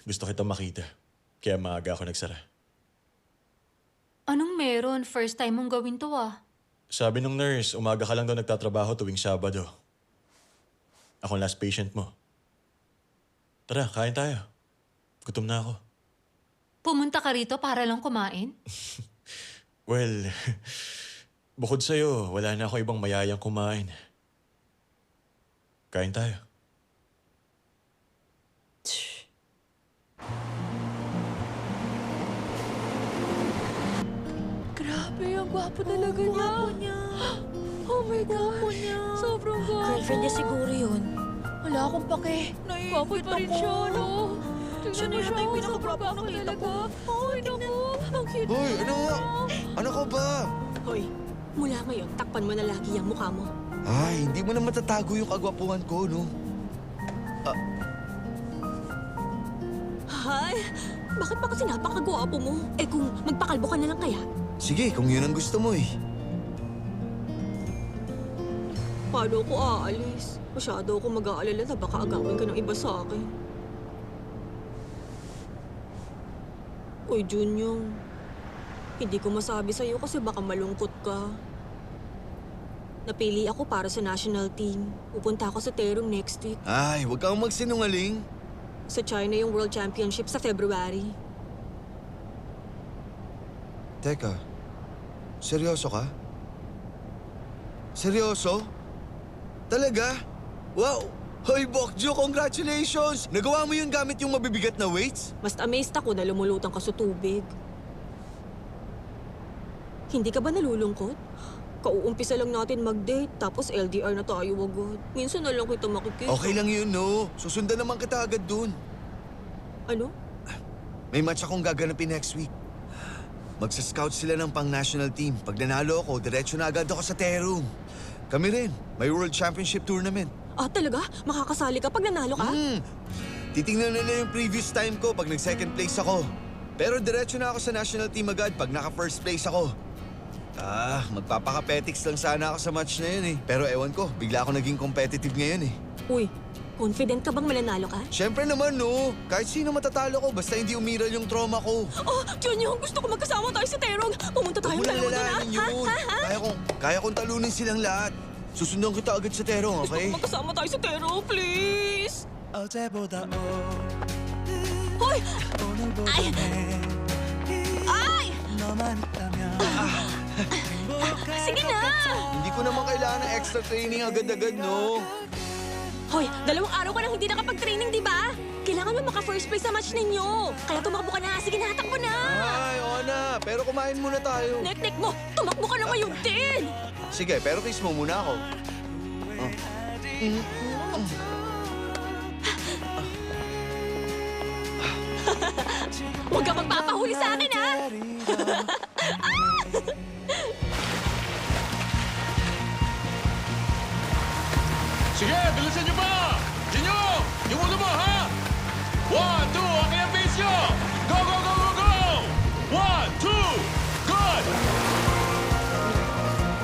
Gusto kita makita. Kaya maaga ako nagsara. Anong meron? First time mong gawin to ah. Sabi nung nurse, umaga ka lang daw nagtatrabaho tuwing Sabado. Ako ang last patient mo. Tara, kain tayo. Gutom na ako. Pumunta ka rito para lang kumain? Well, bukod sa'yo, wala na ako ibang mayayang kumain. Kain tayo. Grabe, ang gwapo talaga niya. Oh my God. Sobrang gwapo. Girlfriend niya siguro yun. Wala akong pake. Gwapo pa rin siya, no? Siya na yata yung pinakagwapo na nakita ko. Ay, naku. Ang cute Hoy, niya. ano nga? Ano ka ba? Hoy, mula ngayon, takpan mo na lagi ang mukha mo. Ay, hindi mo na matatago yung kagwapuhan ko, no? Hay, bakit pa kasi napakagwapo mo? Eh kung magpakalbo ka na lang kaya? Sige, kung yun ang gusto mo eh. Paano ako aalis? Masyado ako mag-aalala na baka agawin ka ng iba sa akin. Uy, Junyong. Hindi ko masabi sa'yo kasi baka malungkot ka. Napili ako para sa national team. Pupunta ako sa Terong next week. Ay, huwag kang magsinungaling. Sa China yung World Championship sa February. Teka, seryoso ka? Seryoso? Talaga? Wow! Hoy, Bokjo, congratulations! Nagawa mo yun gamit yung mabibigat na weights? Mas amazed ako na lumulutang ka sa tubig. Hindi ka ba nalulungkot? Kauumpisa lang natin mag-date, tapos LDR na tayo agad. Minsan na lang kita makikita. Okay lang yun, no? Susundan naman kita agad dun. Ano? May match akong gaganapin next week. Magsa-scout sila ng pang-national team. Pag nanalo ako, diretso na agad ako sa Terong. Kami rin, may World Championship Tournament. Ah, talaga? Makakasali ka pag nanalo ka? Titingnan nila yung previous time ko pag nag-second place ako. Pero diretso na ako sa national team agad pag naka-first place ako. Magpapaka-petics lang sana ako sa match na yun eh. Pero ewan ko, bigla ako naging competitive ngayon eh. Uy, confident ka bang mananalo ka? Siyempre naman, no. Kahit sino matatalo ko, basta hindi umiral yung trauma ko. Oh, Junior, gusto ko magkasama tayo sa Terong. Pumunta tayong Huwag mo dalawa doon, ha? nalalahanin yun. Kaya kong talunin silang lahat. Susundan kita agad sa Terong, okay? Gusto ko magkasama tayo sa Terong, please. Hoy! Ay! Ay! Sige na! Hindi ko naman kailangan ng extra training agad-agad, no? Hoy, 2 araw ka nang hindi nakapag-training, di ba? Kailangan mo maka-first place sa match ninyo. Kaya tumakbo ka na. Sige na, takbo na! Ay, oo na. Pero kumain muna tayo. Nek-nek mo, tumakbo ka na ngayon din! Sige, pero kiss mo muna ako. Huwag ka magpapahuli sa akin, ha? Sige, bilisan nyo ba? Jinyo! Yung ulo mo, ha? 1, 2, okay ang base nyo! Go, go, go, go, go! 1, 2, good!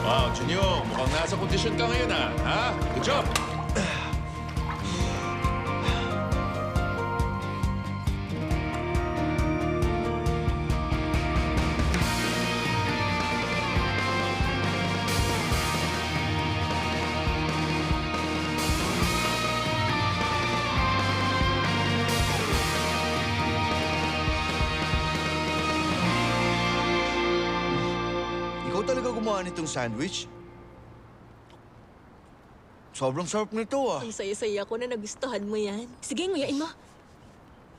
Wow, Jinyo, mukhang nasa kondisyon ka ngayon, ha? Good job! Ikaw talaga gumawa nitong sandwich? Sobrang sarap nito, ah. Ang saya-saya ko na nagustuhan mo yan. Sige, nguyain mo.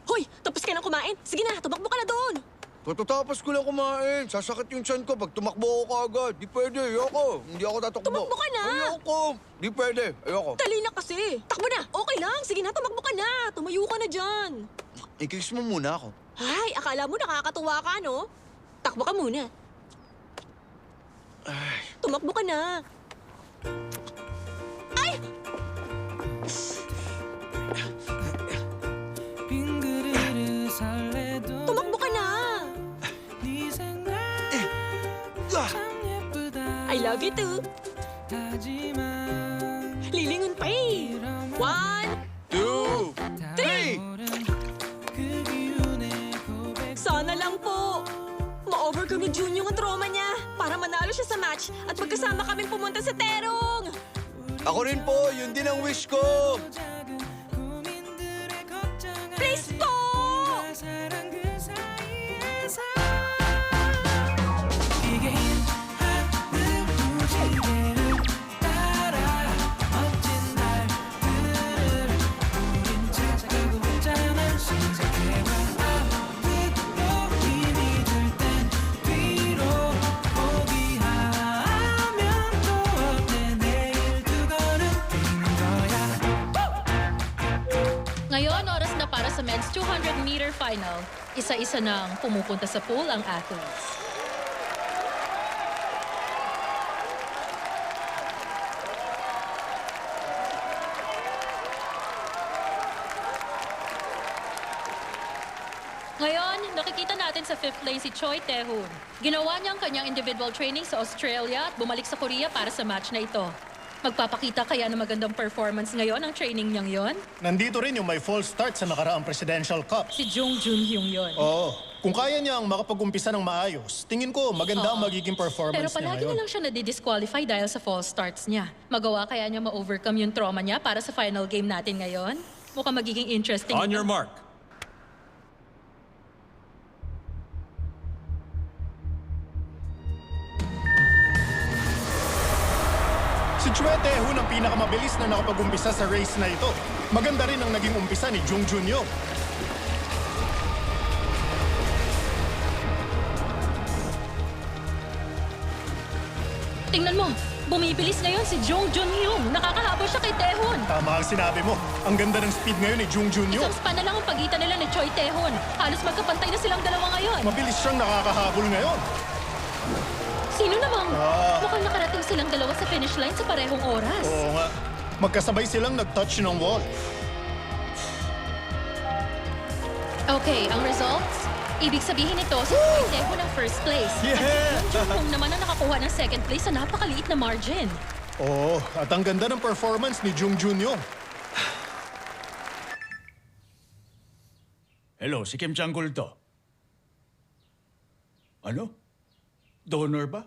Hoy, tapos ka nang kumain. Sige na, tumakbo ka na doon. Katatapos ko lang kumain. Sasakit yung tiyan ko pag tumakbo ako kaagad. Di pwede, ayoko. Hindi ako tatakbo. Tumakbo ka na! Ayoko. Di pwede, ayoko. Dali na kasi. Takbo na. Okay lang. Sige na, tumakbo ka na. Tumayo ka na dyan. I-kiss mo muna ako. Ay, akala mo nakakatuwa ka, no? Takbo ka muna. Tumakbo ka na. Ay! Tumakbo ka na. I love you too. Lilingon pa eh. 1, 2, 3! Sana lang po. Ma-overcome ni Junyo ang trauma niya para manalo siya sa match at magkasama kaming pumunta sa Terong. Ako rin po, yun din ang wish ko. Please po! Ngayon, oras na para sa men's 200-meter final. Isa-isa nang pumupunta sa pool ang athletes. Ngayon, nakikita natin sa 5th place si Choi Tae-hoon. Ginawa niya ang kanyang individual training sa Australia at bumalik sa Korea para sa match na ito. Magpapakita kaya ng magandang performance ngayon ang training niyang yon? Nandito rin yung may false start sa nakaraang Presidential Cup. Si Jung Jun-hyung yon. Oo. Kung kaya niyang makapag-umpisa ng maayos, tingin ko maganda ang magiging performance Pero niya palagi ngayon. na lang siya nadidisqualify dahil sa false starts niya. Magawa kaya niya ma-overcome yung trauma niya para sa final game natin ngayon? Mukhang magiging interesting. On your mark. Si Choi Tae-hoon ang pinakamabilis na nakapag-umpisa sa race na ito. Maganda rin ang naging umpisa ni Jung Jun-young. Tingnan mo, bumibilis ngayon si Jung Jun-hyung. Nakakahabol siya kay Tae-hoon. Tama ang sinabi mo. Ang ganda ng speed ngayon ni Jung Jun-young. Isang span na lang ang pagitan nila ni Choi Tae-hoon. Halos magkapantay na silang dalawa ngayon. Mabilis siyang nakakahabol ngayon. Sino namang? Mukhang nakarating silang dalawa sa finish line sa parehong oras. Oo nga. Magkasabay silang nag-touch ng wall. Okay, ang results? Ibig sabihin nito, si Choi Tae-hoon ang first place. Yeah! At si Jung Jun-hyung naman ang nakakuha ng second place sa napakaliit na margin. Oo, at ang ganda ng performance ni Jung Jun-young. Hello, si Kim Chang-gul to. Ano? Donor ba?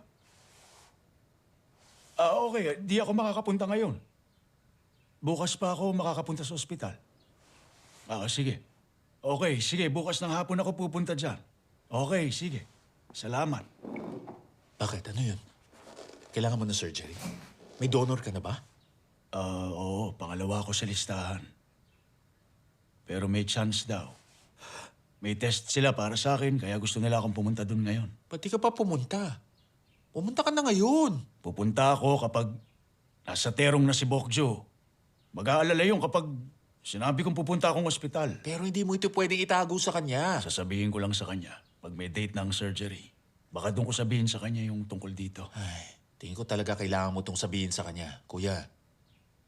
Okay. Di ako makakapunta ngayon. Bukas pa ako makakapunta sa ospital. Sige. Okay, sige. Bukas ng hapon ako pupunta dyan. Okay, sige. Salamat. Bakit? Ano yun? Kailangan mo ng surgery? May donor ka na ba? Oo. Pangalawa ako sa listahan. Pero may chance daw. May test sila para sa akin, kaya gusto nila akong pumunta doon ngayon. Ba't di ka pa pumunta? Pumunta ka na ngayon. Pupunta ako kapag nasa terong na si Bokjo. Mag-aalala yun kapag sinabi kong pupunta akong ospital. Pero hindi mo ito pwedeng itago sa kanya. Sasabihin ko lang sa kanya pag may date na ang surgery. Baka doon ko sabihin sa kanya yung tungkol dito. Ay, tingin ko talaga kailangan mo itong sabihin sa kanya. Kuya,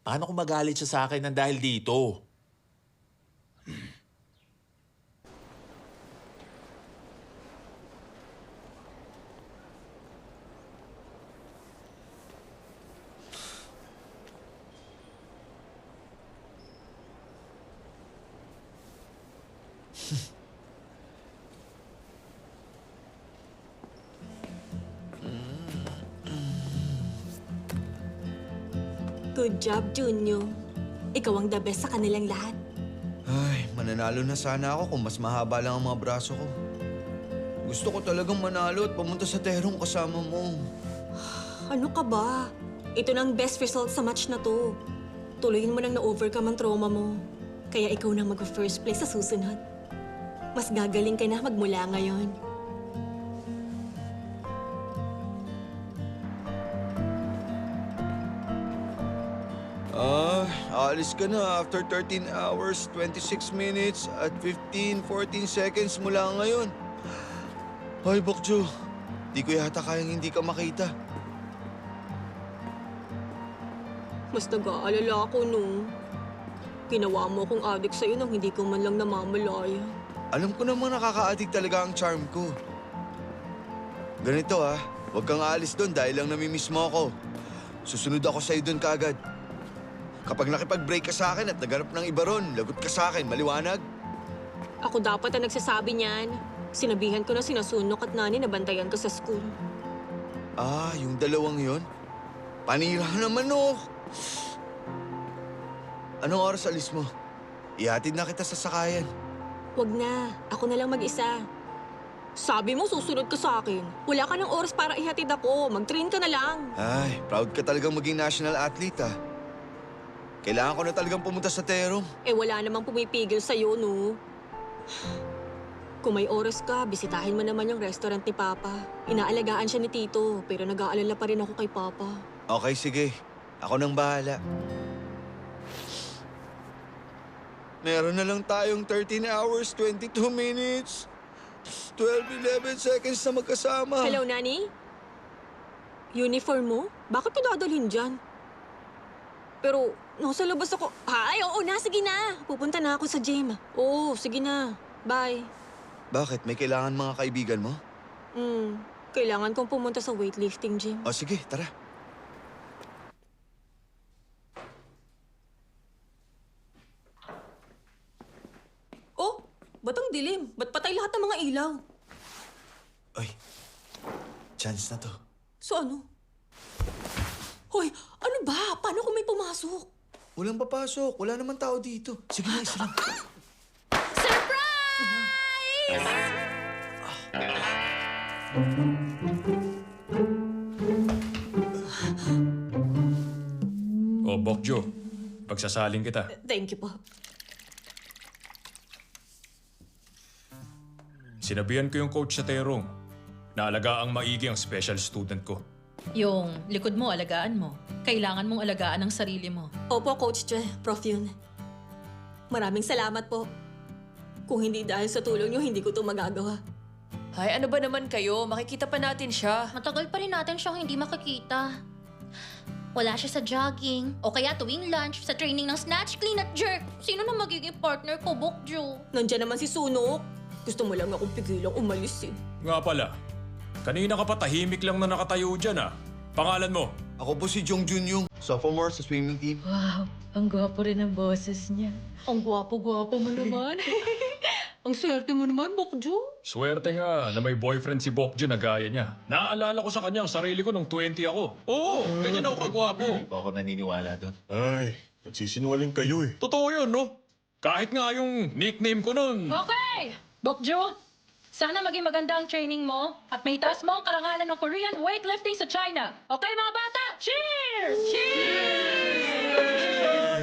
paano kung magalit siya sa akin ng dahil dito? Good job, Junyo. Ikaw ang the best sa kanilang lahat. Ay, mananalo na sana ako kung mas mahaba lang ang mga braso ko. Gusto ko talagang manalo at pumunta sa terong kasama mo. Ano ka ba? Ito na ang best result sa match na to. Tuloyin mo nang na-overcome ang trauma mo. Kaya ikaw na mag-first place sa susunod. Mas gagaling ka na magmula ngayon. Aalis ka na after 13 hours, 26 minutes at 14 seconds mula ngayon. Hoy, Bokjo. Di ko yata kayang hindi ka makita. Mas nag-aalala ako nung ginawa mo akong addict sa'yo nang hindi ko man lang namamalaya. Alam ko namang nakaka-addict talaga ang charm ko. Ganito huwag kang aalis doon dahil lang namimiss mo ako. Susunod ako sa'yo doon kaagad. Kapag nakipag-break ka sa akin at naghanap ng iba ron, lagot ka sa akin, maliwanag? Ako dapat ang nagsasabi niyan. Sinabihan ko na sina Sunok at Nani na bantayan ka sa school. Yung dalawang yon? Panira naman Anong oras alis mo? Ihatid na kita sa sakayan. Wag na. Ako na lang mag-isa. Sabi mo susunod ka sa akin. Wala ka ng oras para ihatid ako. Mag-train ka na lang. Ay, proud ka talagang maging national athlete Kailangan ko na talagang pumunta sa Terong. Wala namang pumipigil sa'yo, no? Kung may oras ka, bisitahin mo naman yung restaurant ni Papa. Inaalagaan siya ni Tito, pero nag-aalala pa rin ako kay Papa. Okay, sige. Ako nang bahala. Meron na lang tayong 13 hours, 22 minutes, 11 seconds na magkasama. Hello, Nani? Uniform mo? Bakit ko dadalhin dyan? Pero, nasa labas ako. Ay, oo na, sige na. Pupunta na ako sa gym. Oo, sige na. Bye. Bakit? May kailangan mga kaibigan mo? Kailangan kong pumunta sa weightlifting gym. O sige, tara. Oh, ba't ang dilim? Ba't patay lahat ng mga ilaw? Oy, chance na to. So ano? Hoy, ano ba? Paano kung may pumasok? Walang papasok. Wala naman tao dito. Sige na, isa lang. Bokjo, pagsasaling kita. Thank you po. Sinabihan ko yung coach sa Terong na alagaang maigi ang special student ko. Yung likod mo, alagaan mo. Kailangan mong alagaan ang sarili mo. Opo, Coach Che. Prof yun. Maraming salamat po. Kung hindi dahil sa tulong niyo, hindi ko ito magagawa. Ay, ano ba naman kayo? Makikita pa natin siya. Matagal pa rin natin siyang hindi makikita. Wala siya sa jogging, o kaya tuwing lunch, sa training ng snatch, clean at jerk. Sino na magiging partner ko, Bokjo? Nandiyan naman si Sunok. Gusto mo lang akong pigilang umalis Nga pala, kanina ka pa tahimik lang na nakatayo dyan Pangalan mo? Ako po si Jong Junyong, sophomore sa swimming team. Wow, ang gwapo rin ang boses niya. Ang gwapo-gwapo mo naman. Ang swerte mo naman, Bokjo. Swerte nga na may boyfriend si Bokjo na gaya niya. Naaalala ko sa kanya ang sarili ko nung 20 ako. Oo, ganyan ako kagwapo. Hindi pa ako naniniwala doon. Ay, nagsisinungaling kayo Totoo yun, no? Kahit nga yung nickname ko nun. Okay! Bokjo, sana maging maganda ang training mo at may taas mo ang karangalan ng Korean weightlifting sa China. Okay, mga bata? Cheers! Cheers!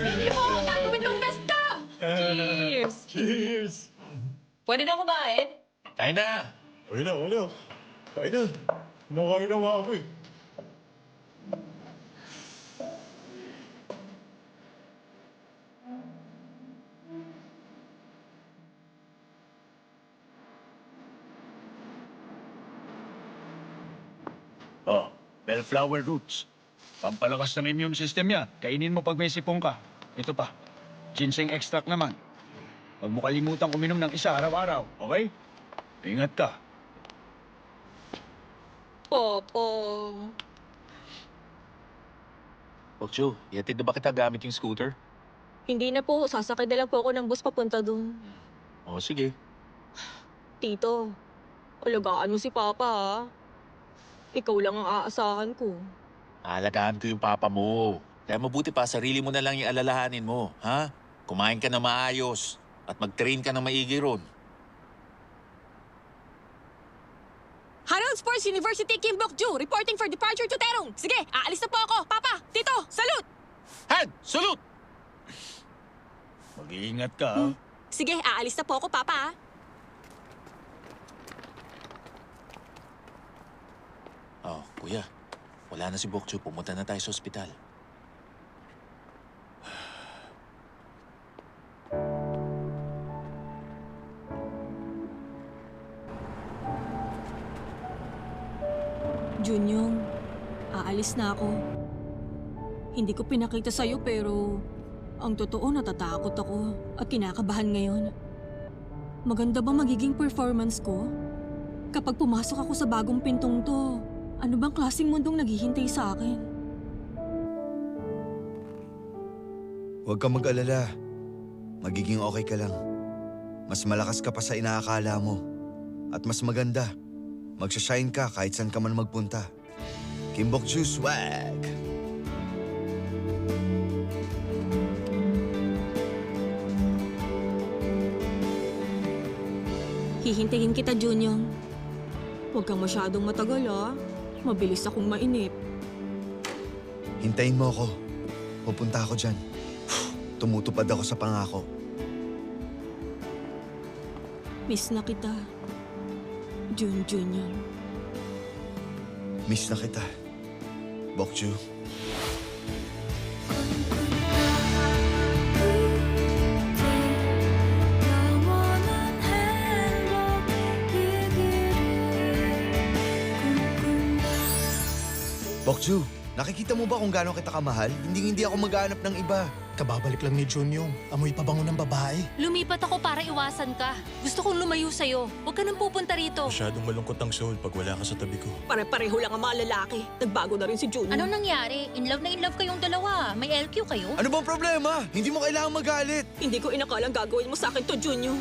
Hindi mo ako gagawin ng besta! Cheers! Cheers! Pwede na kumain? Kain na! Kain na. Kain na. Nakain na ako Bellflower roots. Pampalakas ng immune system yan. Kainin mo pag may sipong ka. Ito pa, ginseng extract naman. Huwag mo kalimutang uminom ng isa araw-araw, okay? Ingat ka. Popo. Bokjo, ihatid na ba kita gamit yung scooter? Hindi na po. Sasakay na lang po ako ng bus papunta doon. O, sige. Tito, alagaan mo si Papa, ha? Ikaw lang ang aasahan ko. Alagaan ko yung papa mo. Kaya mabuti pa, sarili mo na lang yung alalahanin mo, ha? Kumain ka na maayos at mag-train ka na maigi ron. Harold Sports University, Kim Bokjo, reporting for departure to Terong. Sige, aalis na po ako. Papa, Tito, salute! Han! Salute! Mag-iingat ka, ha? Sige, aalis na po ako, Papa, ha? Oh, kuya. Wala na si Bokjo. Pumunta na tayo sa ospital. Junyong, aalis na ako. Hindi ko pinakita sa'yo pero ang totoo natatakot ako at kinakabahan ngayon. Maganda ba magiging performance ko? Kapag pumasok ako sa bagong pintong to, ano bang klaseng mundong naghihintay sa akin? Huwag kang mag-alala. Magiging okay ka lang. Mas malakas ka pa sa inaakala mo. At mas maganda, magsashine ka kahit saan ka man magpunta. Kim Bok-ju, swag! Hihintayin kita, Junyong. Huwag kang masyadong matagal, ah. Mabilis akong mainip. Hintayin mo ako. Pupunta ako dyan. Tumutupad ako sa pangako. Miss na kita, Junyong. Miss na kita. Bok-ju. 영원한 행복이기를 꿈꾼다. Bok-ju, nakikita mo ba kung gaano kita kamahal? Hindi ako maghahanap ng iba. Kababalik lang ni Junyong. Amoy pabango ng babae. Lumipat ako para iwasan ka. Gusto kong lumayo sa'yo. Huwag ka nang pupunta rito. Masyadong malungkot ang Soul pag wala ka sa tabi ko. Pare-pareho lang ang mga lalaki. Nagbago na rin si Junyong. Anong nangyari? In love na in love kayong dalawa. May LQ kayo? Ano bang problema? Hindi mo kailangang magalit. Hindi ko inakalang gagawin mo sa akin to, Junyong.